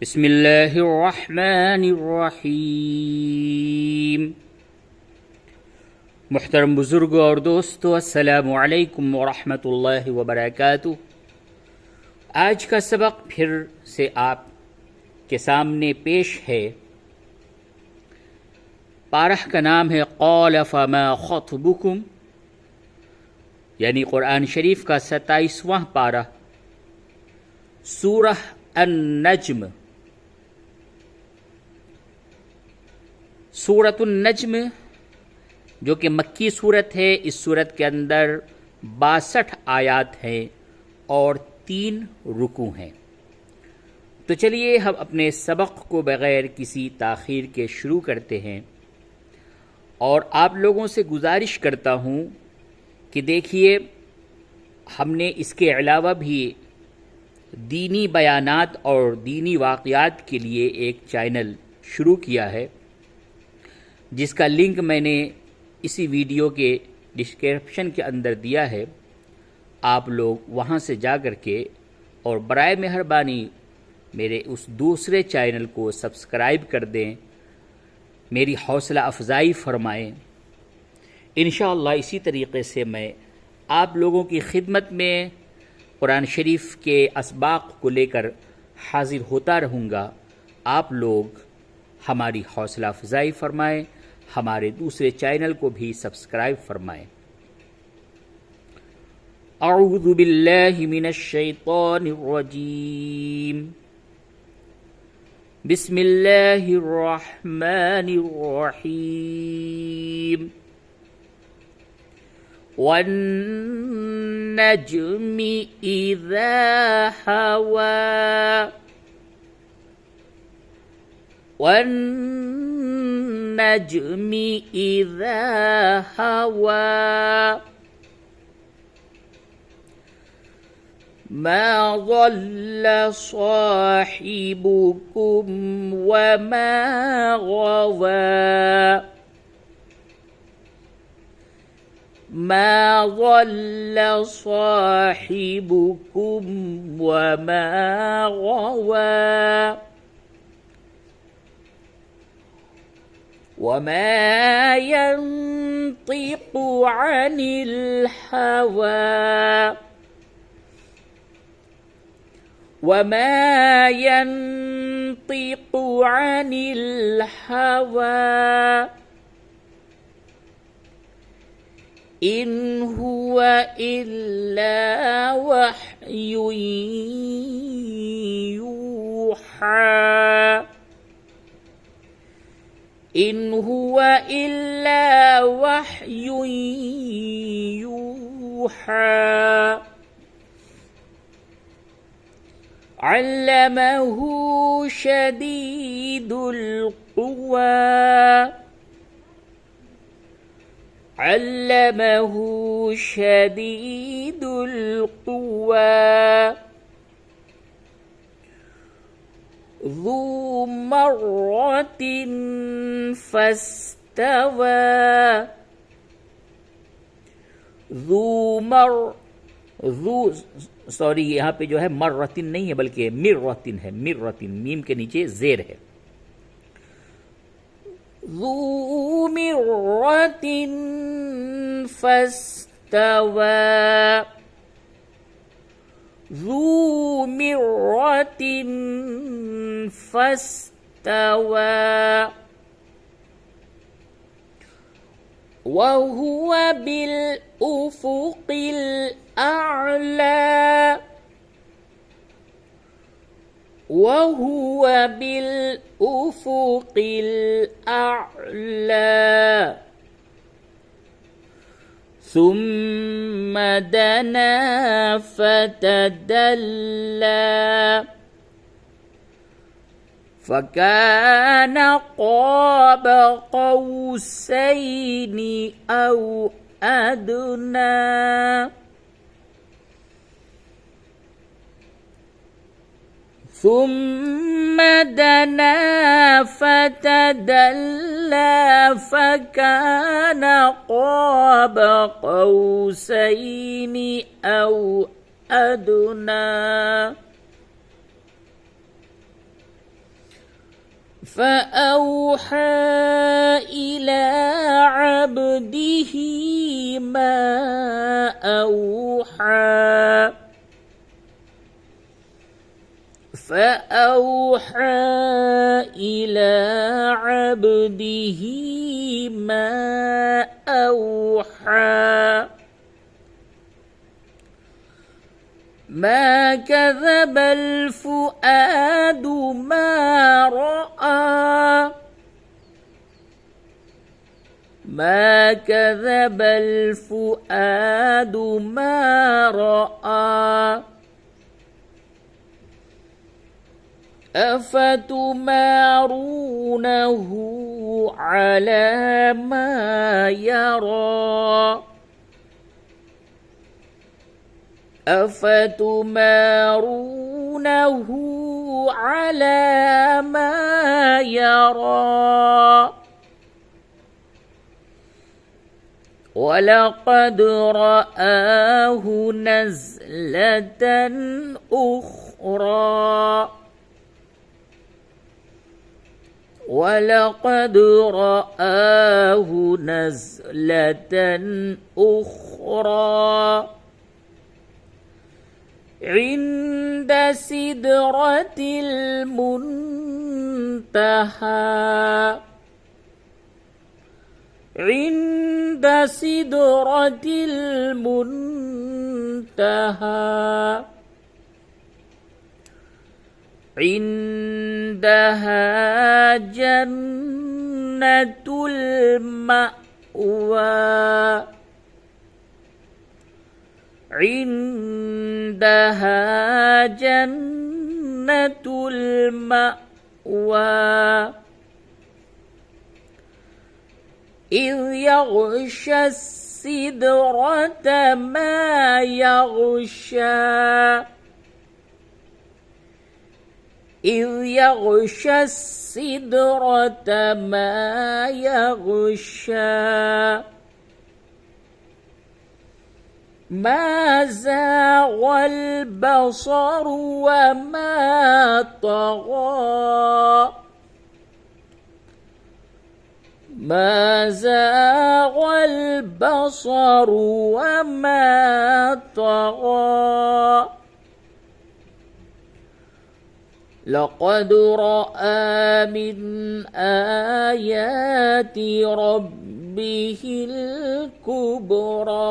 बिस्मिल्लाहिर्रहमानिर्रहीम। मुहतरम बुजुर्गों और दोस्तों, अस्सलामु अलैकुम वरहमतुल्लाहि वबरकातुहू। आज का सबक फिर से आपके सामने पेश है। पारह का नाम है क़ाल फ़मा ख़त्बुकुम, यानी कुरान शरीफ का 27वां पारा, सूरह अन-नज्म। सूरतुन नज्म जो कि मक्की सूरत है, इस सूरत के अंदर 62 आयात हैं और 3 रुकू हैं। तो चलिए हम अपने सबक को बग़ैर किसी ताख़ीर के शुरू करते हैं और आप लोगों से गुजारिश करता हूँ कि देखिए, हमने इसके अलावा भी दीनी बयानात और दीनी वाक़यात के लिए एक चैनल शुरू किया है, जिसका लिंक मैंने इसी वीडियो के डिस्क्रिप्शन के अंदर दिया है। आप लोग वहां से जा कर के और बराए मेहरबानी मेरे उस दूसरे चैनल को सब्सक्राइब कर दें, मेरी हौसला अफजाई फरमाएं। इंशाअल्लाह इसी तरीक़े से मैं आप लोगों की खिदमत में कुरान शरीफ के असबाक़ को लेकर हाजिर होता रहूँगा। आप लोग हमारी हौसला अफजाई फरमाएं, हमारे दूसरे चैनल को भी सब्सक्राइब फरमाएं। अऊज़ु बिल्लाहि मिनश शैतानिर रजीम। बिस्मिल्लाहिर रहमानिर रहीम। वन्नज्मि इज़ा हवा। वन्नज्मि इज़ा हवा। मा ज़ल्ल साहिबुकुम वमा गवा। मा ज़ल्ल साहिबुकुम वमा गवा। वमा यंतिक़ु अनिल हवा। वमा यंतिक़ु अनिल हवा। इन हुवा इल्ला वह्युन यूहा। इन हुवा इल्ला वह्युन यूहा। अल्लमहु शदीदुल क़ुवा। अल्लमहु शदीदुल क़ुवा। ज़ू मर्रतिन फस्तवा। सॉरी, यहाँ पे जो है मर्रतिन नहीं है बल्कि मिर्रतिन है। मिर्रतिन, मीम के नीचे जेर है। ज़ू मिर्रतिन फस्तवा। ज़ू मिर्रतिन फस्तवा। वहुव बिल उफ़ुक़िल अअला। वहुव बिल उफ़ुक़िल अअला। सुम्म दना फ़तदल्ला। फ़कान क़ाब क़ौसैनि औ अदना। सुम्म दना फ़तदल्ला। फ़कान क़ाब क़ौसैनि औ अदना। فأوحى إلى عبده ما أوحى فأوحى إلى عبده ما أوحى ما كذب الفؤاد ما رأى ما كذب الفؤاد ما رأى أفتمارونه على ما يرى أفتمارونه على ما يرى ولقد رآه نزلة أخرى ولقد رآه نزلة أخرى عند سدرة المنتهى عند سدرة المنتهى عندها جنة المأوى عندها جنة المأوى إذ يغشى السدرة ما يغشى إذ يغشى السدرة ما يغشى ما زاغ البصر وما طغى ما زاغ البصر وما طغى لقد رأى من آيات ربه الكبرى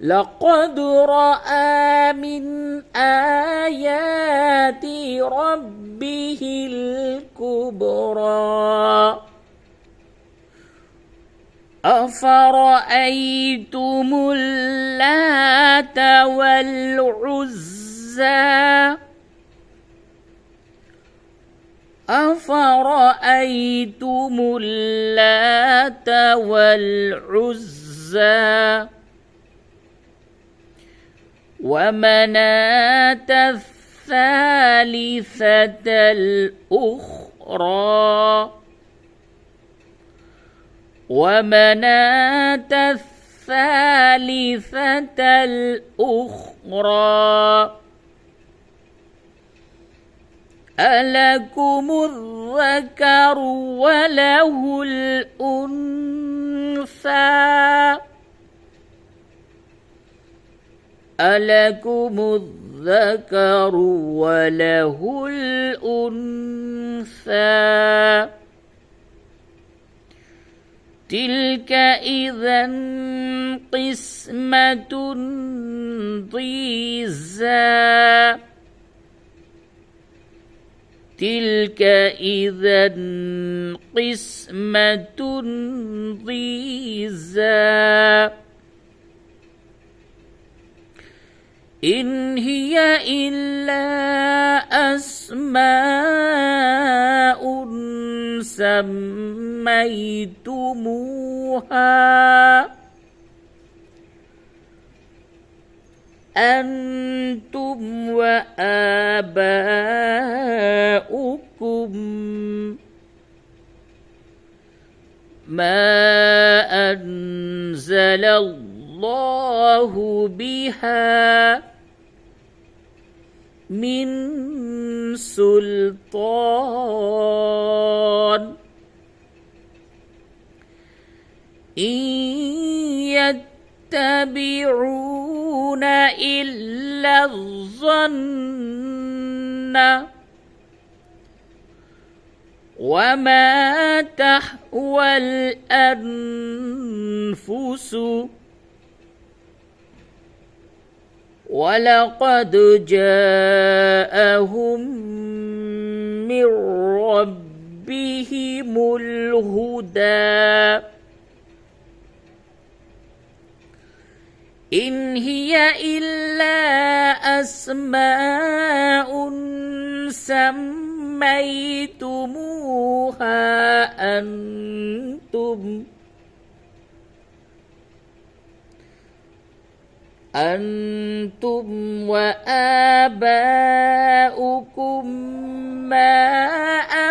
لقد رأى من آيات ربه الكبرى أفرأيتم اللات والعزى أفرأيتم اللات والعزى ومناة الثالثة الأخرى ومناة الثالثة الأخرى ألكم الذكر وله الأنثى ألكم الذكر وله الأنثى تلك إذا قسمة ضيزى تلك إذا قسمة ضيزى إن هي إلا أسماء سميتموها أنتم وآباؤكم ما أنزل الله بها من سلطان إن يتبعون إلا الظن وما تهوى الأنفس ولقد جاءهم من ربهم الهدى إن هي إلا أسماء سميتموها أنتم وآباؤكم ما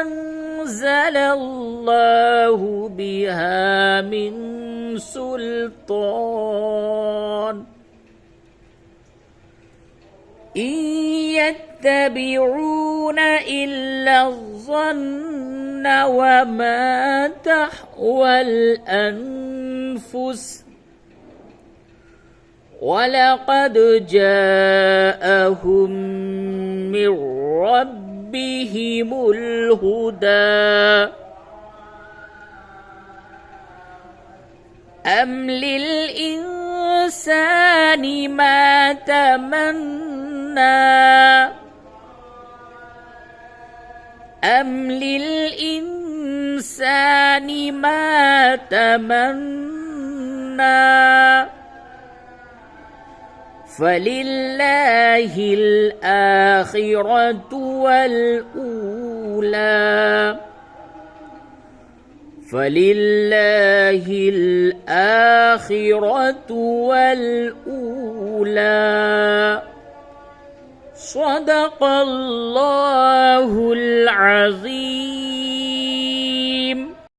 أنزل الله بها من سلطان إن يتبعون إلا الظن وما تهوى الأنفس ولقد جاءهم من ربهم الهدى أم للإنسان ما تمنى أم للإنسان ما تمنى فلله الآخرة والأولى فلله الآخرة والأولى صدق الله العظيم.